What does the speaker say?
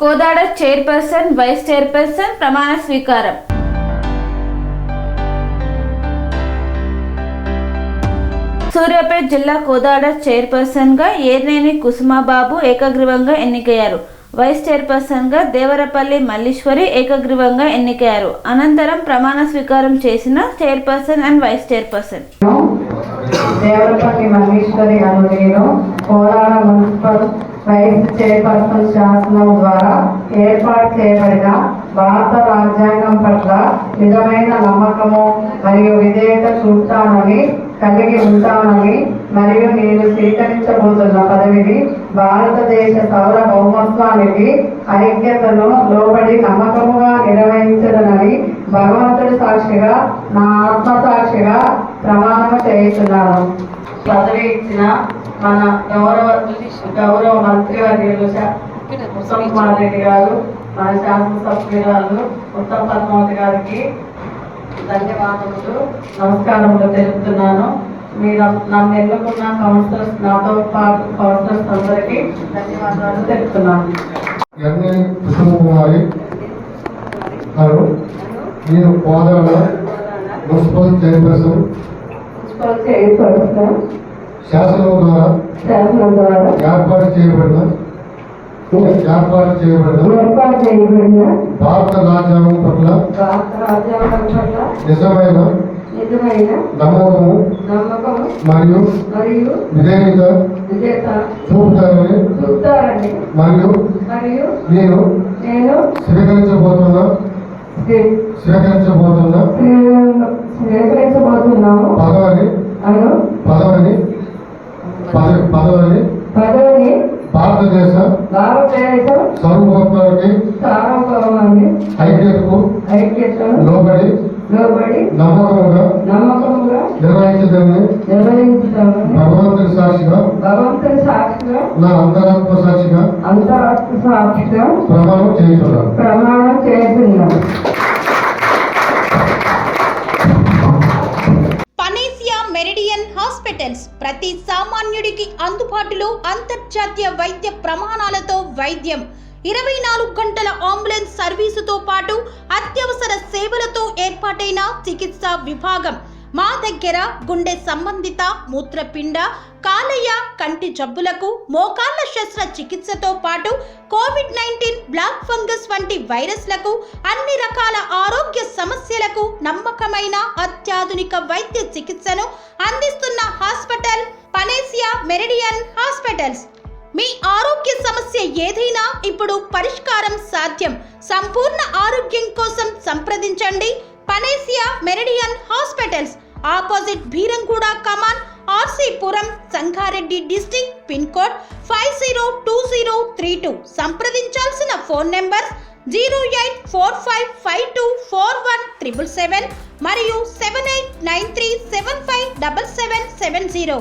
Kodad chairperson, vice chairperson ప్రమాణ స్వీకారం. సూర్యాపేట జిల్లా కోదాడ చైర్పర్సన్గా ఏర్నేని కుసుమాబాబు ఏకగ్రీవంగా ఎన్నికయ్యారు. వైస్ చైర్పర్సన్గా దేవరపల్లి మల్లీశ్వరి ఏకగ్రీవంగా ఎన్నికయ్యారు. అనంతరం ప్రమాణ స్వీకారం చేసిన chairperson and vice chairperson. Devarapalli Malleswari అను నేను కోదాడ మున్సిపల్ వైస్ చైర్పర్సన్ శాసనం ద్వారా ఏర్పాటు చేయబడిన భారత రాజ్యాంగం పట్ల నిజమైన నమ్మకము మరియు విధేయత చూపుతానని, కలిగి ఉంటానని మరియు నేను స్వీకరించబోతున్న పదవిని భారతదేశ సార్వభౌమత్వానికి, ఐక్యతను లోబడి నమ్మకముగా నిర్వహించదనని భగవంతుడి సాక్షిగా, నా ఆత్మసాక్షిగా ప్రమాణం చేస్తున్నాను. పదవి ఇచ్చిన మన గౌరవ మంత్రివర్యులు ఉత్తమ్ కుమార్ రెడ్డి గారు, మన శాసనసభ్యురాలు ఉత్తమ్ పద్మావతి గారికి ధన్యవాదములు, నమస్కారములు తెలుపుతున్నాను. మీరు నన్ను ఎన్నుకున్న కౌన్సిలర్స్, నాతో పాటు కౌన్సిలర్స్ అందరికీ ధన్యవాదాలు తెలుపుతున్నాను. నేను కోదాడ మున్సిపల్ చైర్పర్సన్ శాసనం ద్వారా ఏర్పాటు చేయబడిన భారత రాజ్యాంగం పట్ల నిజమైన నమ్మకము మరియు విధేయత చూపుతారని మరియు నేను స్వీకరించబోతున్న పదవిని భారతదేశ సార్వభౌమానికి, ఐక్యతకు లోబడి నమ్మకముగా నిర్వహించదని భగవంతుని సాక్షిగా, నా అంతరాత్మ సాక్షిగా ప్రమాణం చేస్తున్నాను. మెరిడియన్ హాస్పిటల్స్ ప్రతి సామాన్యుడికి అందుబాటులో అంతర్జాతీయ వైద్య ప్రమాణాలతో వైద్యం, 24 గంటల అంబులెన్స్ సర్వీసుతో పాటు అత్యవసర సేవలతో ఏర్పాటైన చికిత్సా విభాగం. మా దగ్గర గుండె సంబంధిత, మూత్రపిండ, కాలేయ, కంటి జబ్బులకు, మోకాళ్ల శస్త్ర చికిత్సతో పాటు కోవిడ్-19, బ్లాక్ ఫంగస్ వంటి వైరస్లకు, అన్ని రకాల ఆరోగ్య సమస్యలకు నమ్మకమైన అత్యాధునిక వైద్య చికిత్సను అందిస్తున్న హాస్పిటల్ పనేసియా మెరిడియన్ హాస్పిటల్స్. మీ ఆరోగ్య సమస్య ఏదైనా ఇప్పుడు పరిష్కారం సాధ్యం. సంపూర్ణ ఆరోగ్యం కోసం సంప్రదించండి Panacea Meridian hospitals, opposite Beeramguda Kaman, RC Puram, Sangareddy district, pin code 502032. సంప్రదించాల్సిన ఫోన్ నెంబర్ 0845524177 మరియు 7893757770.